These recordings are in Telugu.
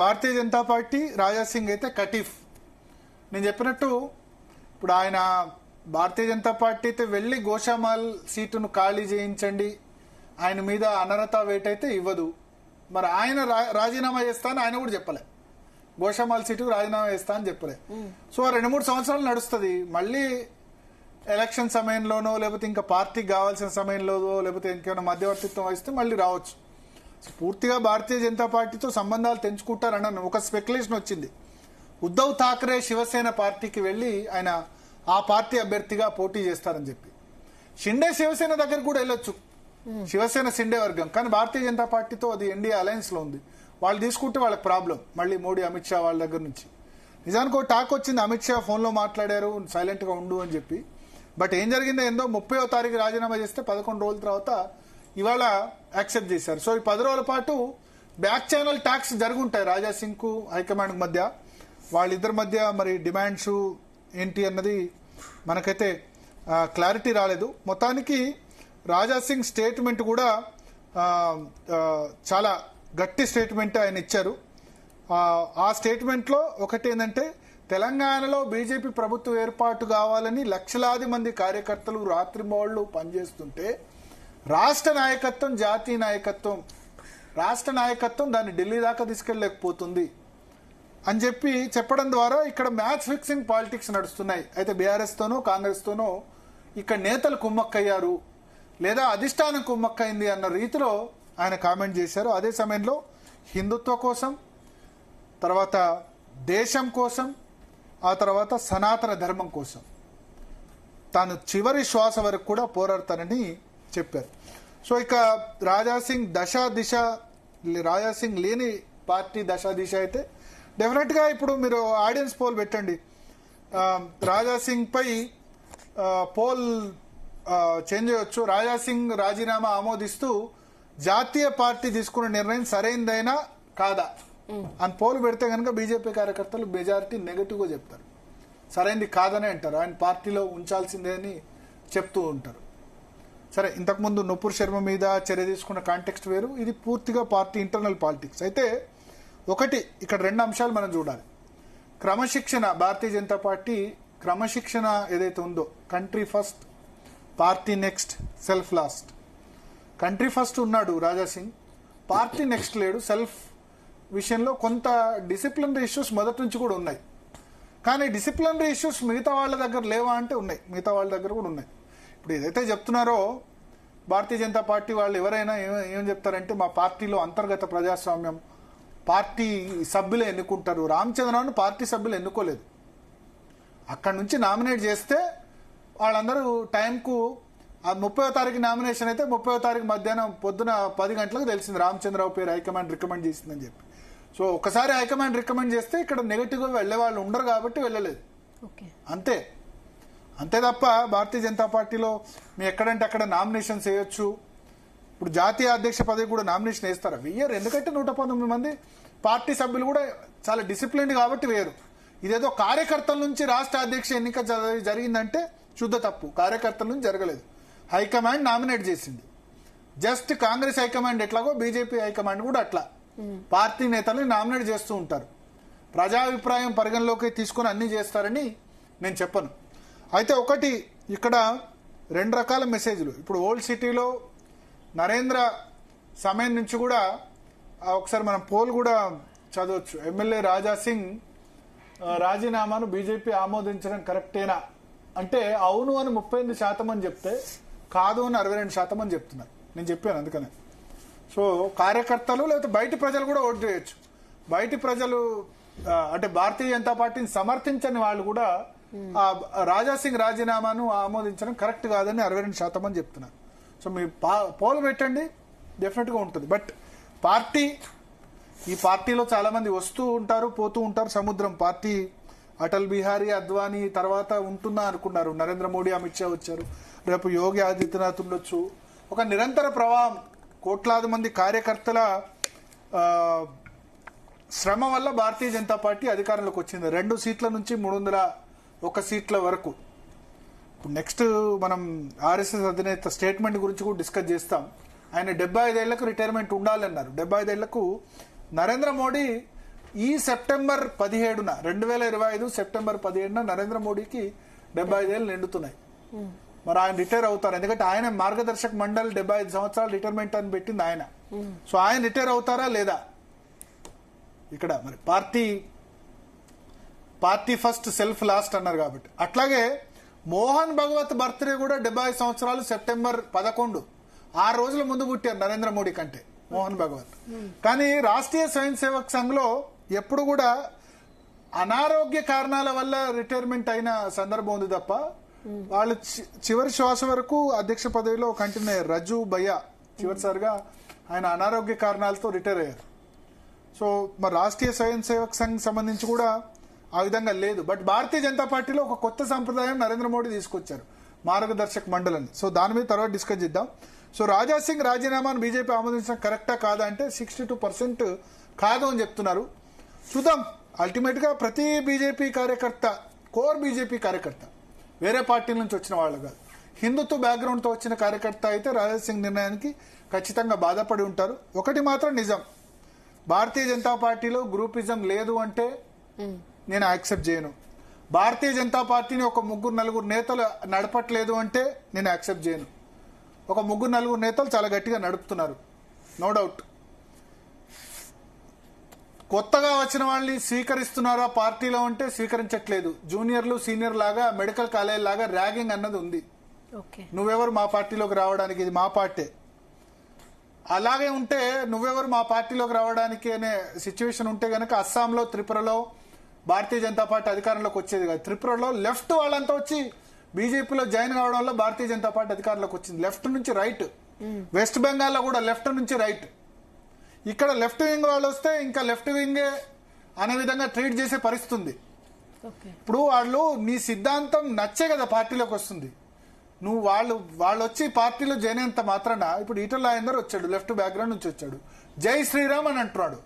భారతీయ జనతా పార్టీ రాజా సింగ్ అయితే కటీఫ్. నేను చెప్పినట్టు ఇప్పుడు ఆయన భారతీయ జనతా పార్టీ అయితే వెళ్ళి గోషామాల్ సీటును ఖాళీ చేయించండి, ఆయన మీద అనర్హత వేట్ అయితే ఇవ్వదు. మరి ఆయన రాజీనామా చేస్తా అని ఆయన కూడా చెప్పలే, గోషామాల్ సీటుకు రాజీనామా చేస్తా అని చెప్పలే. సో 2-3 సంవత్సరాలు నడుస్తుంది. మళ్ళీ ఎలక్షన్ సమయంలోనో లేకపోతే ఇంకా పార్టీకి కావాల్సిన సమయంలోనో లేకపోతే ఇంకేమైనా మధ్యవర్తిత్వం వహిస్తే మళ్ళీ రావచ్చు. పూర్తిగా భారతీయ జనతా పార్టీతో సంబంధాలు తెంచుకుంటారన్న ఒక స్పెక్యులేషన్ వచ్చింది. ఉద్ధవ్ ఠాక్రే శివసేన పార్టీకి వెళ్లి ఆయన ఆ పార్టీ అభ్యర్థిగా పోటీ చేస్తారని చెప్పి. షిండే శివసేన దగ్గర కూడా వెళ్ళొచ్చు, శివసేన షిండే వర్గం. కానీ భారతీయ జనతా పార్టీతో అది ఎన్డీఏ అలయన్స్ లో ఉంది. వాళ్ళు తీసుకుంటే వాళ్ళకి ప్రాబ్లం. మళ్ళీ మోడీ అమిత్ షా వాళ్ళ దగ్గర నుంచి నిజానికి ఒక టాక్ వచ్చింది, అమిత్ షా ఫోన్ లో మాట్లాడారు సైలెంట్ గా ఉండు అని చెప్పి. బట్ ఏం జరిగిందో ఏందో 30వ తారీఖు రాజీనామా చేస్తే 11 రోజుల తర్వాత ఇవాళ యాక్సెప్ట్ చేశారు. సో ఈ 10 రోజుల పాటు back channel talks జరుగుంటాయి Raja Singh కు హైకమాండ్ మధ్య. వాళ్ళిద్దరి మధ్య మరి డిమాండ్స్ ఏంటి అన్నది మనకైతే క్లారిటీ రాలేదు. మొత్తానికి రాజా సింగ్ స్టేట్మెంట్ కూడా చాలా గట్టి స్టేట్మెంట్ ఆయన ఇచ్చారు. ఆ స్టేట్మెంట్ లో ఒకటి ఏంటంటే, తెలంగాణలో బీజేపీ ప్రభుత్వం ఏర్పాటు కావాలని లక్షలాది మంది కార్యకర్తలు రాత్రింబవళ్లు పనిచేస్తుంటే రాష్ట్ర నాయకత్వం, జాతీయ నాయకత్వం, రాష్ట్ర నాయకత్వం దాన్ని ఢిల్లీ దాకా తీసుకెళ్లలేకపోతుంది అని చెప్పి చెప్పడం ద్వారా ఇక్కడ మ్యాచ్ ఫిక్సింగ్ పాలిటిక్స్ నడుస్తున్నాయి. అయితే బీఆర్ఎస్ తోనో కాంగ్రెస్ తోనో ఇక్కడ నేతలు కుమ్మక్కయ్యారు లేదా అధిష్టానం కుమ్మక్కైంది అన్న రీతిలో ఆయన కామెంట్ చేశారు. అదే సమయంలో హిందుత్వ కోసం, తర్వాత దేశం కోసం, ఆ తర్వాత సనాతన ధర్మం కోసం తాను చివరి శ్వాస వరకు కూడా పోరాడతానని చెప్పారు. సో ఇక రాజా సింగ్ రాజా సింగ్ లేని పార్టీ దశా దిశ అయితే డెఫినెట్ గా ఇప్పుడు మీరు ఆడియన్స్ పోల్ పెట్టండి. రాజా సింగ్ పై పోల్ చేంజ్ చేయొచ్చు. రాజా సింగ్ రాజీనామా ఆమోదిస్తూ జాతీయ పార్టీ తీసుకున్న నిర్ణయం సరైనదైనా కాదా అని పోల్ పెడితే కనుక బీజేపీ కార్యకర్తలు మెజారిటీ నెగటివ్ గా చెప్తారు, సరైనది కాదనే అంటారు, ఆయన పార్టీలో ఉంచాల్సిందే అని చెప్తూ ఉంటారు. సరే, ఇంతకుముందు నుపూర్ శర్మ మీద చర్య తీసుకున్న కాంటెక్స్ట్ వేరు, ఇది పూర్తిగా పార్టీ ఇంటర్నల్ పాలిటిక్స్. అయితే ఒకటి ఇక్కడ 2 అంశాలు మనం చూడాలి. క్రమశిక్షణ, భారతీయ జనతా పార్టీ క్రమశిక్షణ ఏదైతే ఉందో, country first, party next, self last. Country first ఉన్నాడు రాజా సింగ్, పార్టీ నెక్స్ట్ లేడు. సెల్ఫ్ విషయంలో కొంత డిసిప్లినరీ ఇష్యూస్ మొదటి నుంచి కూడా ఉన్నాయి. కానీ డిసిప్లినరీ ఇష్యూస్ మిగతా వాళ్ళ దగ్గర లేవా అంటే ఉన్నాయి, మిగతా వాళ్ళ దగ్గర కూడా ఉన్నాయి. ఇప్పుడు ఏదైతే చెప్తున్నారో భారతీయ జనతా పార్టీ వాళ్ళు ఎవరైనా ఏం చెప్తారంటే, మా పార్టీలో అంతర్గత ప్రజాస్వామ్యం, పార్టీ సభ్యులే ఎన్నుకుంటారు. రామచంద్రరావును పార్టీ సభ్యులు ఎన్నుకోలేదు, అక్కడి నుంచి నామినేట్ చేస్తే వాళ్ళందరూ టైంకు 30వ తారీఖు నామినేషన్ అయితే 30వ తారీఖు మధ్యాహ్నం పొద్దున 10 గంటలకు తెలిసింది రామచంద్రరావు పేరు హైకమాండ్ రికమెండ్ చేసిందని చెప్పి. సో ఒకసారి హైకమాండ్ రికమెండ్ చేస్తే ఇక్కడ నెగటివ్ గా వెళ్లే వాళ్ళు ఉండరు కాబట్టి వెళ్ళలేదు, అంతే తప్ప భారతీయ జనతా పార్టీలో మీ ఎక్కడంటే అక్కడ నామినేషన్స్ వేయొచ్చు. ఇప్పుడు జాతీయ అధ్యక్ష పదవి కూడా నామినేషన్ వేస్తారా? వేయరు. ఎందుకంటే 119 మంది పార్టీ సభ్యులు కూడా చాలా డిసిప్లిన్డ్ కాబట్టి వేయరు. ఇదేదో కార్యకర్తల నుంచి రాష్ట్ర అధ్యక్ష ఎన్నిక జరిగిందంటే శుద్ధ తప్పు. కార్యకర్తల నుంచి జరగలేదు, హైకమాండ్ నామినేట్ చేసింది. జస్ట్ కాంగ్రెస్ హైకమాండ్ ఎట్లాగో బీజేపీ హైకమాండ్ కూడా అట్లా పార్టీ నేతల్ని నామినేట్ చేస్తూ ఉంటారు. ప్రజాభిప్రాయం పరిగణలోకి తీసుకుని అన్ని చేస్తారని నేను చెప్పను. అయితే ఒకటి ఇక్కడ 2 రకాల మెసేజ్లు. ఇప్పుడు ఓల్డ్ సిటీలో నరేంద్ర సమయం నుంచి కూడా ఒకసారి మనం పోల్ కూడా చదవచ్చు. ఎమ్మెల్యే రాజా సింగ్ రాజీనామాను బీజేపీ ఆమోదించడం కరెక్టేనా అంటే అవును అని 38% అని చెప్తే కాదు అని 62% అని చెప్తున్నారు. నేను చెప్పాను అందుకనే. సో కార్యకర్తలు లేకపోతే బయటి ప్రజలు కూడా ఓటు చేయొచ్చు. బయటి ప్రజలు అంటే భారతీయ జనతా పార్టీని సమర్థించని వాళ్ళు కూడా రాజా సింగ్ రాజీనామాను ఆమోదించడం కరెక్ట్ కాదని 62% అని చెప్తున్నారు. సో మీ పోల్ పెట్టండి, డెఫినెట్ గా ఉంటుంది. బట్ ఈ పార్టీలో చాలా మంది వస్తూ ఉంటారు, పోతూ ఉంటారు. సముద్రం పార్టీ అటల్ బిహారీ అద్వానీ తర్వాత ఉంటున్నా అనుకున్నారు. నరేంద్ర మోడీ, అమిత్ షా వచ్చారు, రేపు యోగి ఆదిత్యనాథ్ ఉండొచ్చు. ఒక నిరంతర ప్రవాహం, కోట్లాది మంది కార్యకర్తల శ్రమ వల్ల భారతీయ జనతా పార్టీ అధికారంలోకి వచ్చింది. 2 సీట్ల నుంచి 301 సీట్ల వరకు. ఇప్పుడు నెక్స్ట్ మనం ఆర్ఎస్ఎస్ అధినేత స్టేట్మెంట్ గురించి కూడా డిస్కస్ చేస్తాం. ఆయన 75 ఏళ్లకు రిటైర్మెంట్ ఉండాలన్నారు. 75 ఏళ్లకు నరేంద్ర మోడీ ఈ సెప్టెంబర్ 17న 2025 సెప్టెంబర్ 17న నరేంద్ర మోడీకి 75 ఏళ్ళు నిండుతున్నాయి. మరి ఆయన రిటైర్ అవుతారు, ఎందుకంటే ఆయన మార్గదర్శక మండలి 75 సంవత్సరాలు రిటైర్మెంట్ అని పెట్టింది ఆయన. సో ఆయన రిటైర్ అవుతారా లేదా ఇక్కడ మరి పార్టీ ఫస్ట్ సెల్ఫ్ లాస్ట్ అన్నారు కాబట్టి. అట్లాగే మోహన్ భగవత్ బర్త్డే కూడా 75 సంవత్సరాలు సెప్టెంబర్ 11, 6 రోజుల ముందు పుట్టారు నరేంద్ర మోడీ కంటే మోహన్ భగవత్. కానీ రాష్ట్రీయ స్వయం సేవక్ సంఘ్లో ఎప్పుడు కూడా అనారోగ్య కారణాల వల్ల రిటైర్మెంట్ అయిన సందర్భం ఉంది తప్ప వాళ్ళు చివరి శ్వాస వరకు అధ్యక్ష పదవిలో కంటిన్యూ అయ్యారు. రజు భయ్య చివరిసారిగా ఆయన అనారోగ్య కారణాలతో రిటైర్ అయ్యారు. సో మరి రాష్ట్రీయ స్వయం సేవక్ సంఘ్ సంబంధించి కూడా ఆ విధంగా లేదు. బట్ భారతీయ జనతా పార్టీలో ఒక కొత్త సంప్రదాయం నరేంద్ర మోడీ తీసుకొచ్చారు, మార్గదర్శక మండలిని. సో దాని మీద తర్వాత డిస్కస్ చేద్దాం. సో రాజా సింగ్ రాజీనామాను బీజేపీ ఆమోదించడం కరెక్టా కాదా అంటే 62% కాదు అని చెప్తున్నారు. చూద్దాం. అల్టిమేట్ గా ప్రతి బీజేపీ కార్యకర్త, కోర్ బీజేపీ కార్యకర్త, వేరే పార్టీల నుంచి వచ్చిన వాళ్ళు కాదు, హిందుత్వ బ్యాక్గ్రౌండ్ తో వచ్చిన కార్యకర్త అయితే రాజా సింగ్ నిర్ణయానికి ఖచ్చితంగా బాధపడి ఉంటారు. ఒకటి మాత్రం నిజం, భారతీయ జనతా పార్టీలో గ్రూపిజం లేదు అంటే నేను యాక్సెప్ట్ చేయను. భారతీయ జనతా పార్టీని ఒక 3-4 నేతలు నడపట్లేదు అంటే నేను యాక్సెప్ట్ చేయను. ఒక 3-4 నేతలు చాలా గట్టిగా నడుపుతున్నారు, నో డౌట్. కొత్తగా వచ్చిన వాళ్ళని స్వీకరిస్తున్నారా పార్టీలో అంటే స్వీకరించట్లేదు. జూనియర్లు సీనియర్ లాగా, మెడికల్ కాలేజ్ లాగా ర్యాగింగ్ అన్నది ఉంది. నువ్వెవరు మా పార్టీలోకి రావడానికి, ఇది మా పార్టీ. అలాగే ఉంటే నువ్వెవరు మా పార్టీలోకి రావడానికి అనే సిచ్యువేషన్ ఉంటే గనక అస్సాంలో, త్రిపురలో భారతీయ జనతా పార్టీ అధికారంలోకి వచ్చేది కాదు. త్రిపురలో లెఫ్ట్ వాళ్ళంతా వచ్చి బీజేపీలో జాయిన్ కావడం వల్ల భారతీయ జనతా పార్టీ అధికారంలోకి వచ్చింది. లెఫ్ట్ నుంచి రైట్. వెస్ట్ బెంగాల్లో కూడా లెఫ్ట్ నుంచి రైట్. ఇక్కడ లెఫ్ట్ వింగ్ వాళ్ళు వస్తే ఇంకా లెఫ్ట్ వింగే అనే విధంగా ట్రీట్ చేసే పరిస్థితి ఉంది. ఇప్పుడు వాళ్ళు నీ సిద్ధాంతం నచ్చే కదా పార్టీలోకి వస్తుంది. నువ్వు వాళ్ళు వచ్చి పార్టీలో జాయిన్ అయినంత మాత్రాన ఇప్పుడు ఈటల రాజేందర్ వచ్చాడు, లెఫ్ట్ బ్యాక్గ్రౌండ్ నుంచి వచ్చాడు, జై శ్రీరామ్ అని అంటున్నాడు.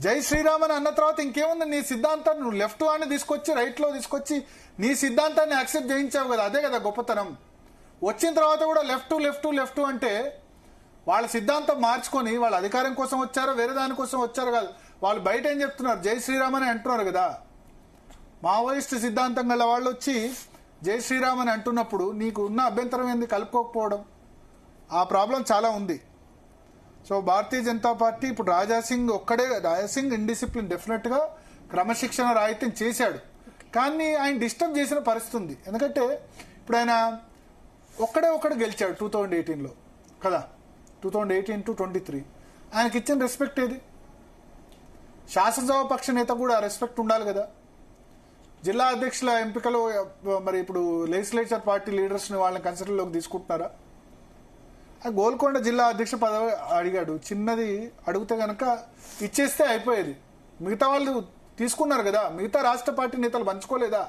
జై శ్రీరామ్ అని అన్న తర్వాత ఇంకేముంది, నీ సిద్ధాంతాన్ని నువ్వు లెఫ్ట్ వాడిని తీసుకొచ్చి రైట్ లో తీసుకొచ్చి నీ సిద్ధాంతాన్ని యాక్సెప్ట్ చేయించావు కదా, అదే కదా గొప్పతనం. వచ్చిన తర్వాత కూడా లెఫ్ట్ అంటే వాళ్ళ సిద్ధాంతం మార్చుకొని వాళ్ళ అధికారం కోసం వచ్చారో వేరే దానికోసం వచ్చారో కాదు. వాళ్ళు బయట ఏం చెప్తున్నారు, జై శ్రీరామ్ అని అంటున్నారు కదా. మావోయిస్ట్ సిద్ధాంతం గల వాళ్ళు వచ్చి జై శ్రీరామ్ అని అంటున్నప్పుడు నీకు ఉన్న అభ్యంతరం ఏంది కలుపుకోకపోవడం? ఆ ప్రాబ్లం చాలా ఉంది. సో భారతీయ జనతా పార్టీ ఇప్పుడు రాజాసింగ్ ఇండిసిప్లిన్ డెఫినెట్ గా క్రమశిక్షణ రాహిత్యం చేశాడు, కానీ ఆయన డిస్టర్బ్ చేసిన పరిస్థితి ఉంది. ఎందుకంటే ఇప్పుడు ఆయన ఒక్కడే గెలిచాడు 2018లో కదా, 2018 to 23 ఆయనకి ఇచ్చిన రెస్పెక్ట్ ఏది? శాసనసభ పక్ష నేత కూడా రెస్పెక్ట్ ఉండాలి కదా. జిల్లా అధ్యక్షుల ఎంపికలో మరి ఇప్పుడు లెజిస్లేచర్ పార్టీ లీడర్స్ ని వాళ్ళని కన్సిడర్లోకి తీసుకుంటున్నారా? గోల్కొండ జిల్లా అధ్యక్ష పదవి అడిగాడు, చిన్నది అడిగితే గనక ఇచ్చేస్తే అయిపోయేది. మిగతా వాళ్ళు తీసుకున్నారు కదా, మిగతా రాష్ట్ర పార్టీ నేతలు పంచుకోలేదా?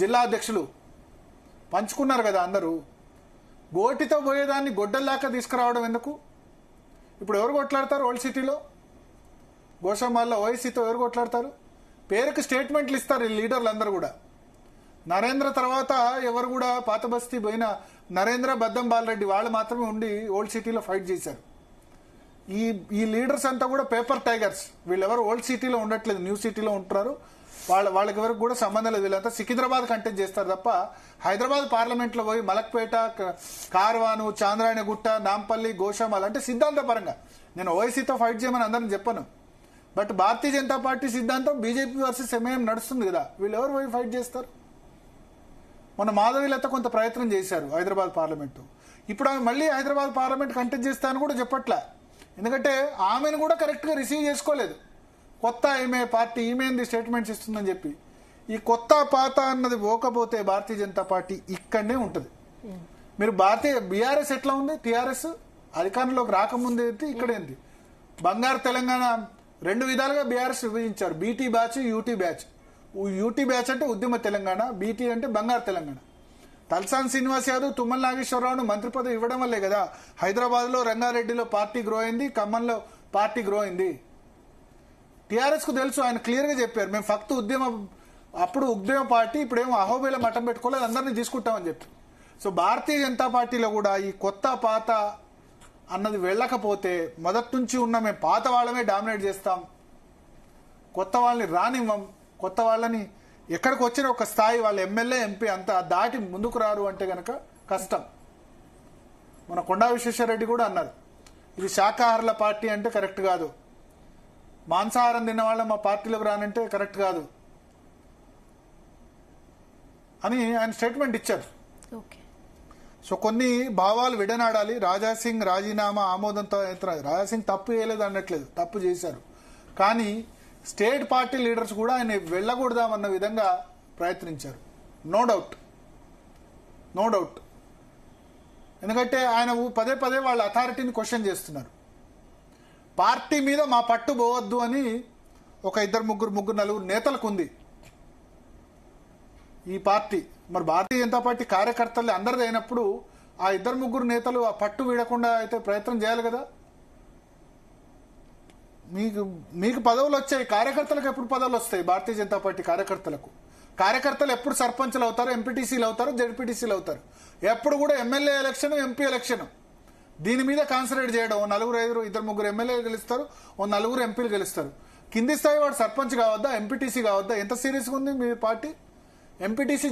జిల్లా అధ్యక్షులు పంచుకున్నారు కదా అందరూ. గోటితో పోయేదాన్ని గొడ్డల్లాక తీసుకురావడం ఎందుకు? ఇప్పుడు ఎవరు కొట్లాడతారు ఓల్డ్ సిటీలో? గోషామాల్లో ఓఎస్సీతో ఎవరు కొట్లాడతారు? పేరుకి స్టేట్మెంట్లు ఇస్తారు ఈ లీడర్లు అందరూ కూడా. నరేంద్ర తర్వాత ఎవరు కూడా పాత బస్తీ పోయిన నరేంద్ర, బద్దం బాలరెడ్డి వాళ్ళు మాత్రమే ఉండి ఓల్డ్ సిటీలో ఫైట్ చేశారు. ఈ లీడర్స్ అంతా కూడా పేపర్ టైగర్స్. వీళ్ళెవరు ఓల్డ్ సిటీలో ఉండట్లేదు, న్యూ సిటీలో ఉంటున్నారు. వాళ్ళకి ఎవరికి కూడా సంబంధం లేదు. వీళ్ళంతా సికింద్రాబాద్ కంటెస్ట్ చేస్తారు తప్ప హైదరాబాద్ పార్లమెంట్ లో పోయి మలక్పేట, కార్వాను, చాంద్రాయణగుట్ట, నాంపల్లి, గోషామాల్ అంటే సిద్ధాంత పరంగా నేను ఓవైసీతో ఫైట్ చేయమని అందరిని చెప్పను. బట్ భారతీయ జనతా పార్టీ సిద్ధాంతం బీజేపీ వర్సెస్ ఎంఐఎం నడుస్తుంది కదా, వీళ్ళు ఎవరు పోయి ఫైట్ చేస్తారు? మొన్న మాధవీలత కొంత ప్రయత్నం చేశారు హైదరాబాద్ పార్లమెంటు. ఇప్పుడు ఆమె మళ్ళీ హైదరాబాద్ పార్లమెంట్ కంటెస్ట్ చేస్తానని కూడా చెప్పట్లే, ఎందుకంటే ఆమెను కూడా కరెక్ట్ గా రిసీవ్ చేసుకోలేదు. కొత్త పార్టీ ఈమె స్టేట్మెంట్స్ ఇస్తుందని చెప్పి ఈ కొత్త పాత అన్నది పోకపోతే భారతీయ జనతా పార్టీ ఇక్కడనే ఉంటుంది. మీరు బీఆర్ఎస్ ఎట్లా ఉంది? టీఆర్ఎస్ అధికారంలోకి రాకముందు ఏంటి, ఇక్కడేంటి? బంగారు తెలంగాణ రెండు విధాలుగా బీఆర్ఎస్ విభజించారు, BT batch, UT batch. UT batch అంటే ఉద్యమ తెలంగాణ, బీటీ అంటే బంగారు తెలంగాణ. తలసాని శ్రీనివాస్ యాదవ్, తుమ్మల నాగేశ్వరరావును మంత్రి పదవి ఇవ్వడం వల్లే కదా హైదరాబాద్ లో, రంగారెడ్డిలో పార్టీ గ్రో అయింది, ఖమ్మంలో పార్టీ గ్రో అయింది. టీఆర్ఎస్ కు తెలుసు, ఆయన క్లియర్ గా చెప్పారు, మేము ఫక్త్ అప్పుడు ఉద్యమ పార్టీ, ఇప్పుడేమో అహోబేల మఠం పెట్టుకోలేదు, అందరినీ తీసుకుంటామని చెప్పి. సో భారతీయ జనతా పార్టీలో కూడా ఈ కొత్త పాత అన్నది వెళ్ళకపోతే మొదటి నుంచి ఉన్న మేము పాత వాళ్ళమే డామినేట్ చేస్తాం కొత్త వాళ్ళని రానివ్వం, కొత్త వాళ్ళని ఎక్కడికి వచ్చిన ఒక స్థాయి వాళ్ళ ఎమ్మెల్యే ఎంపీ అంతా దాటి ముందుకు రారు అంటే గనక కష్టం. మన కొండా విశ్వేశ్వరరెడ్డి కూడా అన్నారు, ఇది శాకాహారుల పార్టీ అంటే కరెక్ట్ కాదు, మాంసాహారం తిన్న వాళ్ళ మా పార్టీలోకి రానంటే కరెక్ట్ కాదు అని ఆయన స్టేట్మెంట్ ఇచ్చారు. సో కొన్ని భావాలు విడనాడాలి. రాజాసింగ్ రాజీనామా ఆమోదంతో రాజాసింగ్ తప్పు చేయలేదు అనట్లేదు, తప్పు చేశారు. కానీ స్టేట్ పార్టీ లీడర్స్ కూడా ఆయన వెళ్ళకూడదామన్న విధంగా ప్రయత్నించారు. No doubt. ఎందుకంటే ఆయన పదే పదే వాళ్ళ అథారిటీని క్వశ్చన్ చేస్తున్నారు. పార్టీ మీద మా పట్టు పోవద్దు అని ఒక ఇద్దరు ముగ్గురు నలుగురు నేతలకు ఉంది ఈ పార్టీ. మరి భారతీయ జనతా పార్టీ కార్యకర్తలు అందరిది అయినప్పుడు ఆ ఇద్దరు ముగ్గురు నేతలు ఆ పట్టు వీడకుండా అయితే ప్రయత్నం చేయాలి కదా. మీకు పదవులు వచ్చాయి, కార్యకర్తలకు ఎప్పుడు పదవులు వస్తాయి? భారతీయ జనతా పార్టీ కార్యకర్తలు ఎప్పుడు సర్పంచ్లు అవుతారు, ఎంపీటీసీలు అవుతారు, జెడ్పీటీసీలు అవుతారు. ఎప్పుడు కూడా ఎమ్మెల్యే ఎలక్షన్, ఎంపీ ఎలక్షన్ దీని మీద కాన్సన్ట్రేట్ చేయడం. ఇద్దరు ముగ్గురు ఎమ్మెల్యేలు గెలుస్తారు, నలుగురు ఎంపీలు గెలుస్తారు. కింది స్థాయి వాడు సర్పంచ్ కావద్దా, ఎంపీటీసీ కావద్దా? ఎంత సీరియస్గా ఉంది మీ పార్టీ? ఎంపీటీసీ